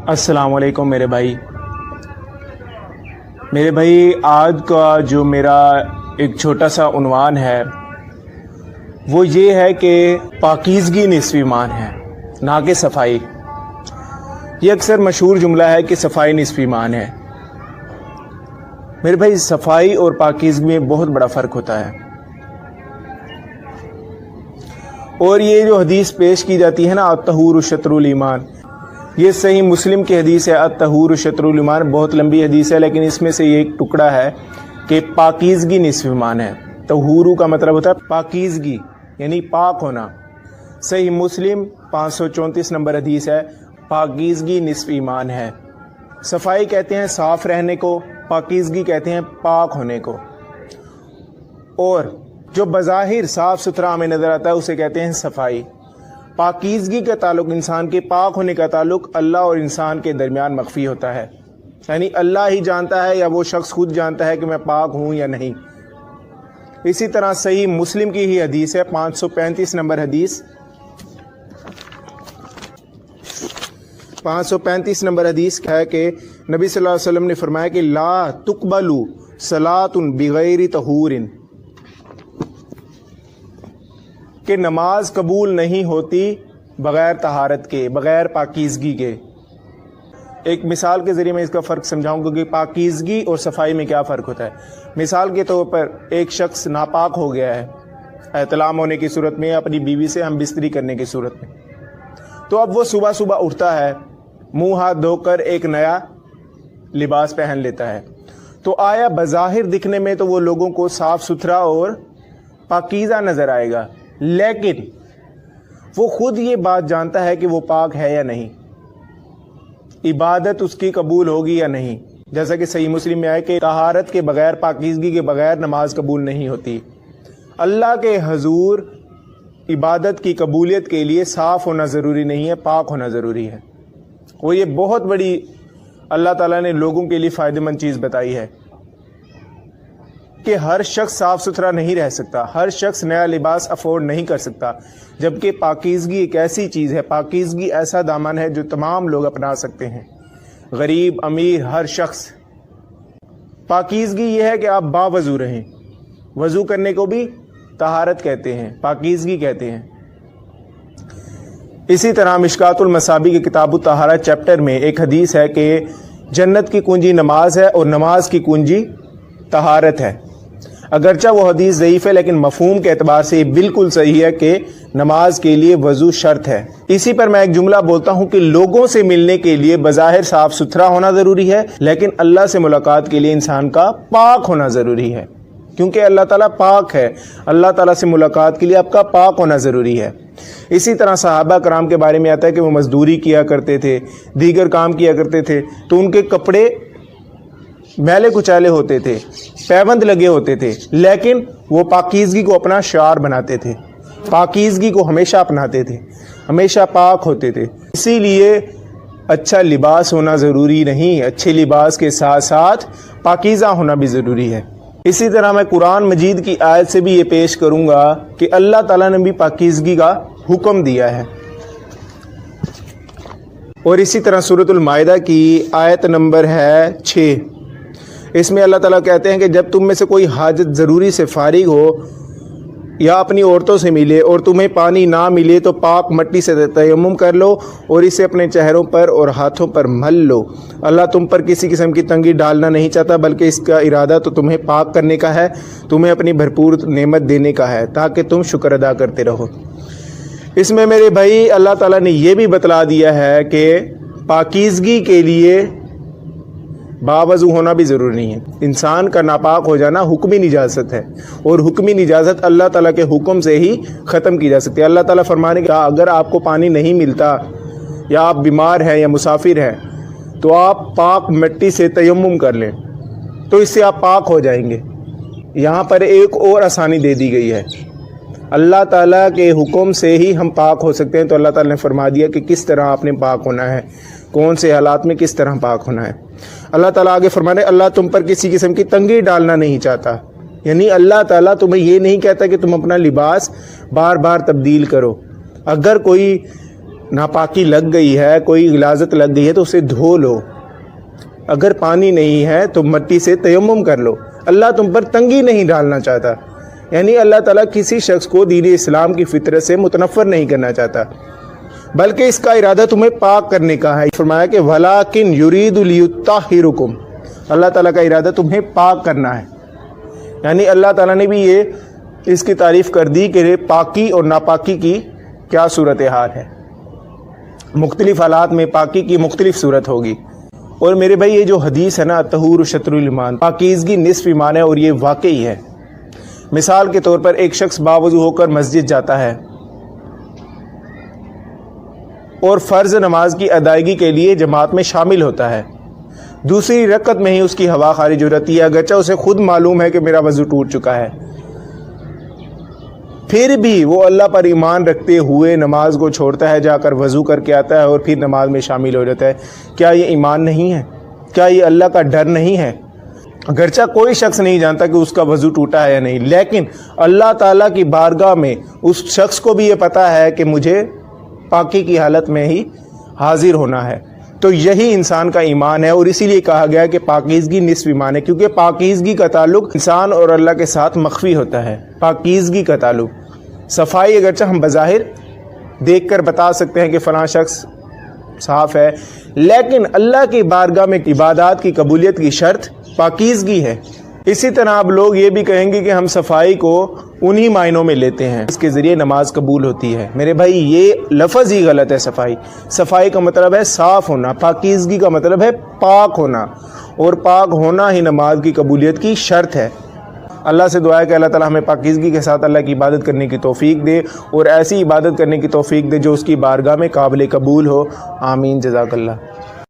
السلام علیکم میرے بھائی آج کا جو میرا ایک چھوٹا سا عنوان ہے وہ یہ ہے کہ پاکیزگی نصف ایمان ہے، نہ کہ صفائی۔ یہ اکثر مشہور جملہ ہے کہ صفائی نصف ایمان ہے۔ میرے بھائی، صفائی اور پاکیزگی میں بہت بڑا فرق ہوتا ہے، اور یہ جو حدیث پیش کی جاتی ہے نا، الطہور شطر الایمان، یہ صحیح مسلم کی حدیث ہے، الطہور شطر الایمان، بہت لمبی حدیث ہے، لیکن اس میں سے یہ ایک ٹکڑا ہے کہ پاکیزگی نصف ایمان ہے۔ طہورو کا مطلب ہوتا ہے پاکیزگی، یعنی پاک ہونا۔ صحیح مسلم 534 نمبر حدیث ہے، پاکیزگی نصف ایمان ہے۔ صفائی کہتے ہیں صاف رہنے کو، پاکیزگی کہتے ہیں پاک ہونے کو، اور جو بظاہر صاف ستھرا ہمیں نظر آتا ہے اسے کہتے ہیں صفائی۔ پاکیزگی کا تعلق، انسان کے پاک ہونے کا تعلق اللہ اور انسان کے درمیان مخفی ہوتا ہے، یعنی اللہ ہی جانتا ہے یا وہ شخص خود جانتا ہے کہ میں پاک ہوں یا نہیں۔ اسی طرح صحیح مسلم کی ہی حدیث ہے، 535 نمبر حدیث، 535 نمبر حدیث ہے کہ نبی صلی اللہ علیہ وسلم نے فرمایا کہ لا تقبل صلاۃ بغیر طہور، کہ نماز قبول نہیں ہوتی بغیر طہارت کے، بغیر پاکیزگی کے۔ ایک مثال کے ذریعے میں اس کا فرق سمجھاؤں گا کہ پاکیزگی اور صفائی میں کیا فرق ہوتا ہے۔ مثال کے طور پر ایک شخص ناپاک ہو گیا ہے احتلام ہونے کی صورت میں، اپنی بیوی سے ہم بستری کرنے کی صورت میں، تو اب وہ صبح صبح اٹھتا ہے، منہ ہاتھ دھو کر ایک نیا لباس پہن لیتا ہے، تو آیا بظاہر دکھنے میں تو وہ لوگوں کو صاف ستھرا اور پاکیزہ نظر آئے گا، لیکن وہ خود یہ بات جانتا ہے کہ وہ پاک ہے یا نہیں، عبادت اس کی قبول ہوگی یا نہیں۔ جیسا کہ صحیح مسلم میں آئے کہ طہارت کے بغیر، پاکیزگی کے بغیر نماز قبول نہیں ہوتی۔ اللہ کے حضور عبادت کی قبولیت کے لیے صاف ہونا ضروری نہیں ہے، پاک ہونا ضروری ہے، اور یہ بہت بڑی اللہ تعالیٰ نے لوگوں کے لیے فائدہ مند چیز بتائی ہے کہ ہر شخص صاف ستھرا نہیں رہ سکتا، ہر شخص نیا لباس افورڈ نہیں کر سکتا، جبکہ پاکیزگی ایک ایسی چیز ہے، پاکیزگی ایسا دامن ہے جو تمام لوگ اپنا سکتے ہیں، غریب امیر ہر شخص۔ پاکیزگی یہ ہے کہ آپ باوضو رہیں، وضو کرنے کو بھی طہارت کہتے ہیں، پاکیزگی کہتے ہیں۔ اسی طرح مشکات المصابیح کی کتاب الطہارہ چیپٹر میں ایک حدیث ہے کہ جنت کی کنجی نماز ہے اور نماز کی کنجی طہارت ہے۔ اگرچہ وہ حدیث ضعیف ہے، لیکن مفہوم کے اعتبار سے یہ بالکل صحیح ہے کہ نماز کے لیے وضو شرط ہے۔ اسی پر میں ایک جملہ بولتا ہوں کہ لوگوں سے ملنے کے لیے بظاہر صاف ستھرا ہونا ضروری ہے، لیکن اللہ سے ملاقات کے لیے انسان کا پاک ہونا ضروری ہے، کیونکہ اللہ تعالیٰ پاک ہے۔ اللہ تعالیٰ سے ملاقات کے لیے آپ کا پاک ہونا ضروری ہے۔ اسی طرح صحابہ کرام کے بارے میں آتا ہے کہ وہ مزدوری کیا کرتے تھے، دیگر کام کیا کرتے تھے، تو ان کے کپڑے میلے کچالے ہوتے تھے، پیوند لگے ہوتے تھے، لیکن وہ پاکیزگی کو اپنا شعار بناتے تھے، پاکیزگی کو ہمیشہ اپناتے تھے، ہمیشہ پاک ہوتے تھے۔ اسی لیے اچھا لباس ہونا ضروری نہیں، اچھے لباس کے ساتھ ساتھ پاکیزہ ہونا بھی ضروری ہے۔ اسی طرح میں قرآن مجید کی آیت سے بھی یہ پیش کروں گا کہ اللہ تعالیٰ نے بھی پاکیزگی کا حکم دیا ہے، اور اسی طرح سورۃ المائدہ کی آیت نمبر ہے 6، اس میں اللہ تعالیٰ کہتے ہیں کہ جب تم میں سے کوئی حاجت ضروری سے فارغ ہو یا اپنی عورتوں سے ملے اور تمہیں پانی نہ ملے تو پاک مٹی سے تیمم کر لو اور اسے اپنے چہروں پر اور ہاتھوں پر مل لو۔ اللہ تم پر کسی قسم کی تنگی ڈالنا نہیں چاہتا، بلکہ اس کا ارادہ تو تمہیں پاک کرنے کا ہے، تمہیں اپنی بھرپور نعمت دینے کا ہے، تاکہ تم شکر ادا کرتے رہو۔ اس میں میرے بھائی اللہ تعالیٰ نے یہ بھی بتلا دیا ہے کہ پاکیزگی کے لیے باوضو ہونا بھی ضروری نہیں ہے۔ انسان کا ناپاک ہو جانا حکمی نجاست ہے، اور حکمی نجاست اللہ تعالیٰ کے حکم سے ہی ختم کی جا سکتی ہے۔ اللہ تعالیٰ فرمانے کا اگر آپ کو پانی نہیں ملتا یا آپ بیمار ہیں یا مسافر ہیں تو آپ پاک مٹی سے تیمم کر لیں، تو اس سے آپ پاک ہو جائیں گے۔ یہاں پر ایک اور آسانی دے دی گئی ہے، اللہ تعالیٰ کے حکم سے ہی ہم پاک ہو سکتے ہیں، تو اللہ تعالیٰ نے فرما دیا کہ کس طرح آپ نے پاک ہونا ہے، کون سے حالات میں کس طرح پاک ہونا ہے۔ اللہ تعالیٰ آگے فرمانے اللہ تم پر کسی قسم کی تنگی ڈالنا نہیں چاہتا، یعنی اللہ تعالیٰ تمہیں یہ نہیں کہتا کہ تم اپنا لباس بار بار تبدیل کرو۔ اگر کوئی ناپاکی لگ گئی ہے، کوئی غلاظت لگ گئی ہے تو اسے دھو لو، اگر پانی نہیں ہے تو مٹی سے تیمم کر لو۔ اللہ تم پر تنگی نہیں ڈالنا چاہتا، یعنی اللہ تعالیٰ کسی شخص کو دین اسلام کی فطرت سے متنفر نہیں کرنا چاہتا، بلکہ اس کا ارادہ تمہیں پاک کرنے کا ہے۔ فرمایا کہ وَلَٰكِنْ يُرِيدُ لِيُطَّهِّرَكُمْ، اللہ تعالیٰ کا ارادہ تمہیں پاک کرنا ہے۔ یعنی اللہ تعالیٰ نے بھی اس کی تعریف کر دی کہ پاکی اور ناپاکی کی کیا صورتحال ہے، مختلف حالات میں پاکی کی مختلف صورت ہوگی۔ اور میرے بھائی یہ جو حدیث ہے نا طہور شطر الایمان، پاکیزگی نصف ایمان ہے، اور یہ واقعی ہے۔ مثال کے طور پر ایک شخص باوضو ہو کر مسجد جاتا ہے اور فرض نماز کی ادائیگی کے لیے جماعت میں شامل ہوتا ہے، دوسری رکعت میں ہی اس کی ہوا خارج ہو جاتی ہے، اگرچہ اسے خود معلوم ہے کہ میرا وضو ٹوٹ چکا ہے، پھر بھی وہ اللہ پر ایمان رکھتے ہوئے نماز کو چھوڑتا ہے، جا کر وضو کر کے آتا ہے اور پھر نماز میں شامل ہو جاتا ہے۔ کیا یہ ایمان نہیں ہے؟ کیا یہ اللہ کا ڈر نہیں ہے؟ اگرچہ کوئی شخص نہیں جانتا کہ اس کا وضو ٹوٹا ہے یا نہیں، لیکن اللہ تعالیٰ کی بارگاہ میں اس شخص کو بھی یہ پتہ ہے کہ مجھے پاکی کی حالت میں ہی حاضر ہونا ہے۔ تو یہی انسان کا ایمان ہے، اور اسی لیے کہا گیا کہ پاکیزگی نصف ایمان ہے، کیونکہ پاکیزگی کا تعلق انسان اور اللہ کے ساتھ مخفی ہوتا ہے۔ پاکیزگی کا تعلق، صفائی اگرچہ ہم بظاہر دیکھ کر بتا سکتے ہیں کہ فلاں شخص صاف ہے، لیکن اللہ کی بارگاہ میں عبادات کی قبولیت کی شرط پاکیزگی ہے۔ اسی طرح اب لوگ یہ بھی کہیں گے کہ ہم صفائی کو انہی معنوں میں لیتے ہیں، اس کے ذریعے نماز قبول ہوتی ہے۔ میرے بھائی یہ لفظ ہی غلط ہے۔ صفائی کا مطلب ہے صاف ہونا، پاکیزگی کا مطلب ہے پاک ہونا، اور پاک ہونا ہی نماز کی قبولیت کی شرط ہے۔ اللہ سے دعا ہے کہ اللہ تعالیٰ ہمیں پاکیزگی کے ساتھ اللہ کی عبادت کرنے کی توفیق دے، اور ایسی عبادت کرنے کی توفیق دے جو اس کی بارگاہ میں قابل قبول ہو۔ آمین، جزاک اللہ۔